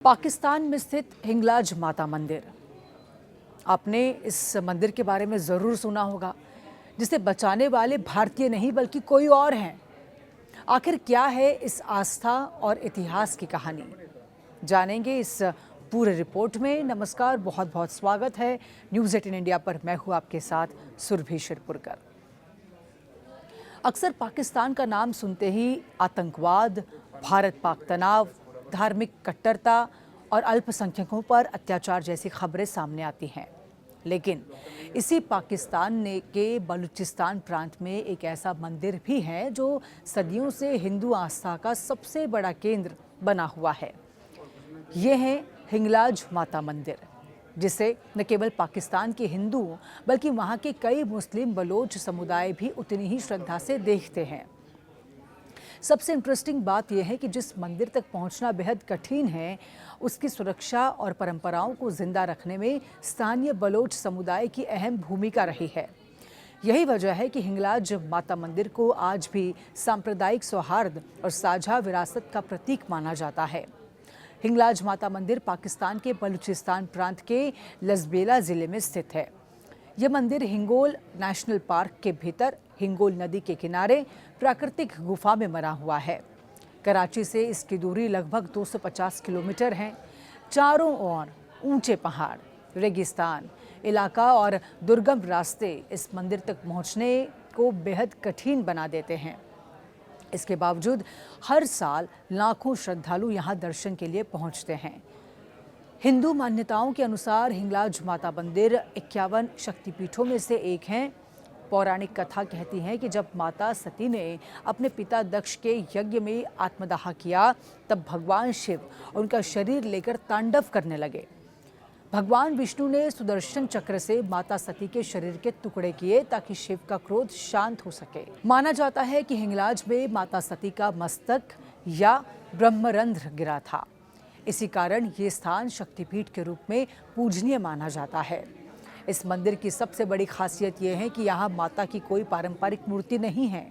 पाकिस्तान में स्थित हिंगलाज माता मंदिर। आपने इस मंदिर के बारे में ज़रूर सुना होगा, जिसे बचाने वाले भारतीय नहीं बल्कि कोई और हैं। आखिर क्या है इस आस्था और इतिहास की कहानी, जानेंगे इस पूरे रिपोर्ट में। नमस्कार, बहुत बहुत स्वागत है न्यूज़ 18 इंडिया पर। मैं हूँ आपके साथ सुरभि शिरपुरकर। अक्सर पाकिस्तान का नाम सुनते ही आतंकवाद, भारत पाक तनाव, धार्मिक कट्टरता और अल्पसंख्यकों पर अत्याचार जैसी खबरें सामने आती हैं। लेकिन इसी पाकिस्तान के बलूचिस्तान प्रांत में एक ऐसा मंदिर भी है जो सदियों से हिंदू आस्था का सबसे बड़ा केंद्र बना हुआ है। ये है हिंगलाज माता मंदिर, जिसे न केवल पाकिस्तान के हिंदू बल्कि वहाँ के कई मुस्लिम बलोच समुदाय भी उतनी ही श्रद्धा से देखते हैं। सबसे इंटरेस्टिंग बात यह है कि जिस मंदिर तक पहुंचना बेहद कठिन है, उसकी सुरक्षा और परंपराओं को जिंदा रखने में स्थानीय बलोच समुदाय की अहम भूमिका रही है। यही वजह है कि हिंगलाज माता मंदिर को आज भी सांप्रदायिक सौहार्द और साझा विरासत का प्रतीक माना जाता है। हिंगलाज माता मंदिर पाकिस्तान के बलूचिस्तान प्रांत के लजबेला जिले में स्थित है। यह मंदिर हिंगोल नेशनल पार्क के भीतर हिंगोल नदी के किनारे प्राकृतिक गुफा में बना हुआ है। कराची से इसकी दूरी लगभग 250 किलोमीटर है। चारों ओर ऊंचे पहाड़, रेगिस्तान इलाका और दुर्गम रास्ते इस मंदिर तक पहुंचने को बेहद कठिन बना देते हैं। इसके बावजूद हर साल लाखों श्रद्धालु यहां दर्शन के लिए पहुंचते हैं। हिंदू मान्यताओं के अनुसार हिंगलाज माता मंदिर 51 शक्तिपीठों में से एक है। पौराणिक कथा कहती है कि जब माता सती ने अपने पिता दक्ष के यज्ञ में आत्मदाह किया, तब भगवान शिव उनका शरीर लेकर तांडव करने लगे। भगवान विष्णु ने सुदर्शन चक्र से माता सती के शरीर के टुकड़े किए ताकि शिव का क्रोध शांत हो सके। माना जाता है कि हिंगलाज में माता सती का मस्तक या ब्रह्मरंध्र गिरा था। इसी कारण ये स्थान शक्तिपीठ के रूप में पूजनीय माना जाता है। इस मंदिर की सबसे बड़ी खासियत यह है कि यहाँ माता की कोई पारंपरिक मूर्ति नहीं है।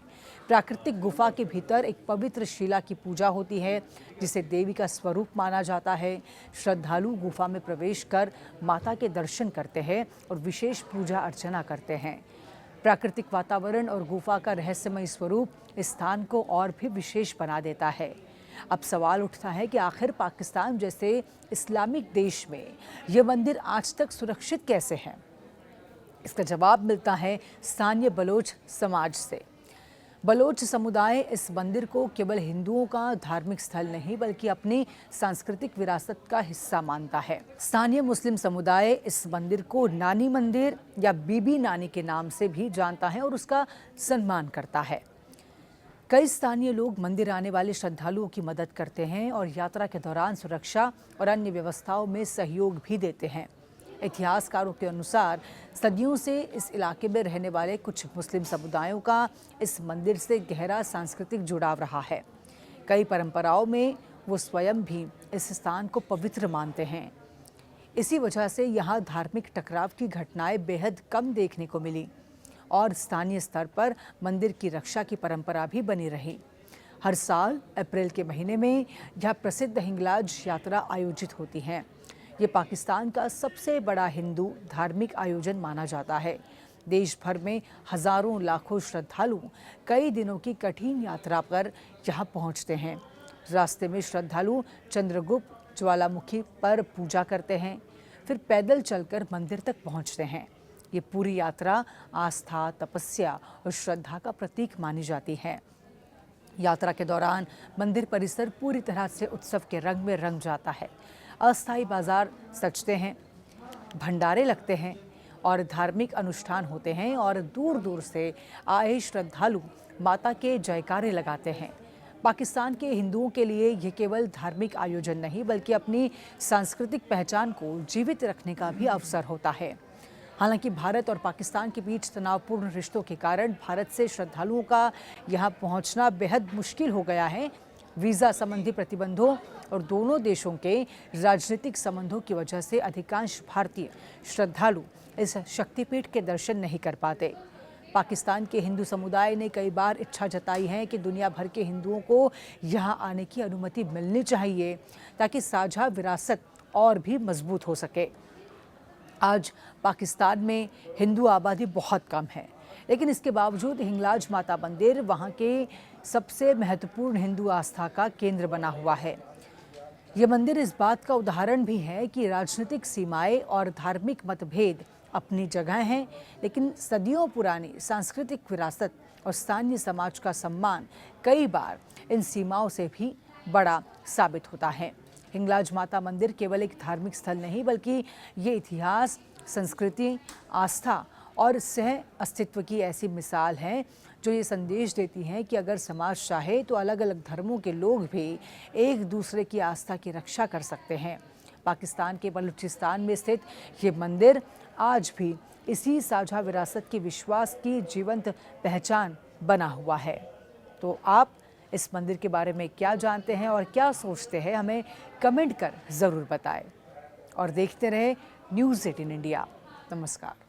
प्राकृतिक गुफा के भीतर एक पवित्र शिला की पूजा होती है, जिसे देवी का स्वरूप माना जाता है। श्रद्धालु गुफा में प्रवेश कर माता के दर्शन करते हैं और विशेष पूजा अर्चना करते हैं। प्राकृतिक वातावरण और गुफा का रहस्यमय स्वरूप इस स्थान को और भी विशेष बना देता है। अब सवाल उठता है कि आखिर पाकिस्तान जैसे इस्लामिक देश में ये मंदिर आज तक सुरक्षित कैसे हैं? इसका जवाब मिलता है स्थानीय बलोच समाज से। बलोच समुदाय इस मंदिर को केवल हिंदुओं का धार्मिक स्थल नहीं बल्कि अपनी सांस्कृतिक विरासत का हिस्सा मानता है। स्थानीय मुस्लिम समुदाय इस मंदिर को नानी मंदिर या बीबी नानी के नाम से भी जानता है और उसका सम्मान करता है। कई स्थानीय लोग मंदिर आने वाले श्रद्धालुओं की मदद करते हैं और यात्रा के दौरान सुरक्षा और अन्य व्यवस्थाओं में सहयोग भी देते हैं। इतिहासकारों के अनुसार सदियों से इस इलाके में रहने वाले कुछ मुस्लिम समुदायों का इस मंदिर से गहरा सांस्कृतिक जुड़ाव रहा है। कई परंपराओं में वो स्वयं भी इस स्थान को पवित्र मानते हैं। इसी वजह से यहाँ धार्मिक टकराव की घटनाएं बेहद कम देखने को मिली और स्थानीय स्तर पर मंदिर की रक्षा की परंपरा भी बनी रही। हर साल अप्रैल के महीने में यह प्रसिद्ध हिंगलाज यात्रा आयोजित होती है। ये पाकिस्तान का सबसे बड़ा हिंदू धार्मिक आयोजन माना जाता है। देश भर में हजारों लाखों श्रद्धालु कई दिनों की कठिन यात्रा पर यहाँ पहुँचते हैं। रास्ते में श्रद्धालु चंद्रगुप्त ज्वालामुखी पर पूजा करते हैं, फिर पैदल चलकर मंदिर तक पहुँचते हैं। ये पूरी यात्रा आस्था, तपस्या और श्रद्धा का प्रतीक मानी जाती है। यात्रा के दौरान मंदिर परिसर पूरी तरह से उत्सव के रंग में रंग जाता है। अस्थायी बाजार सजते हैं, भंडारे लगते हैं और धार्मिक अनुष्ठान होते हैं और दूर दूर से आए श्रद्धालु माता के जयकारे लगाते हैं। पाकिस्तान के हिंदुओं के लिए ये केवल धार्मिक आयोजन नहीं बल्कि अपनी सांस्कृतिक पहचान को जीवित रखने का भी अवसर होता है। हालांकि भारत और पाकिस्तान के बीच तनावपूर्ण रिश्तों के कारण भारत से श्रद्धालुओं का यहाँ पहुँचना बेहद मुश्किल हो गया है। वीज़ा संबंधी प्रतिबंधों और दोनों देशों के राजनीतिक संबंधों की वजह से अधिकांश भारतीय श्रद्धालु इस शक्तिपीठ के दर्शन नहीं कर पाते। पाकिस्तान के हिंदू समुदाय ने कई बार इच्छा जताई है कि दुनिया भर के हिंदुओं को यहाँ आने की अनुमति मिलनी चाहिए ताकि साझा विरासत और भी मजबूत हो सके। आज पाकिस्तान में हिंदू आबादी बहुत कम है, लेकिन इसके बावजूद हिंगलाज माता मंदिर वहाँ के सबसे महत्वपूर्ण हिंदू आस्था का केंद्र बना हुआ है। ये मंदिर इस बात का उदाहरण भी है कि राजनीतिक सीमाएं और धार्मिक मतभेद अपनी जगह हैं, लेकिन सदियों पुरानी सांस्कृतिक विरासत और स्थानीय समाज का सम्मान कई बार इन सीमाओं से भी बड़ा साबित होता है। हिंगलाज माता मंदिर केवल एक धार्मिक स्थल नहीं, बल्कि ये इतिहास, संस्कृति, आस्था और सह अस्तित्व की ऐसी मिसाल है जो ये संदेश देती हैं कि अगर समाज चाहे तो अलग अलग धर्मों के लोग भी एक दूसरे की आस्था की रक्षा कर सकते हैं। पाकिस्तान के बलूचिस्तान में स्थित ये मंदिर आज भी इसी साझा विरासत की विश्वास की जीवंत पहचान बना हुआ है। तो आप इस मंदिर के बारे में क्या जानते हैं और क्या सोचते हैं, हमें कमेंट कर ज़रूर बताएं। और देखते रहे न्यूज़ 18 इंडिया। नमस्कार।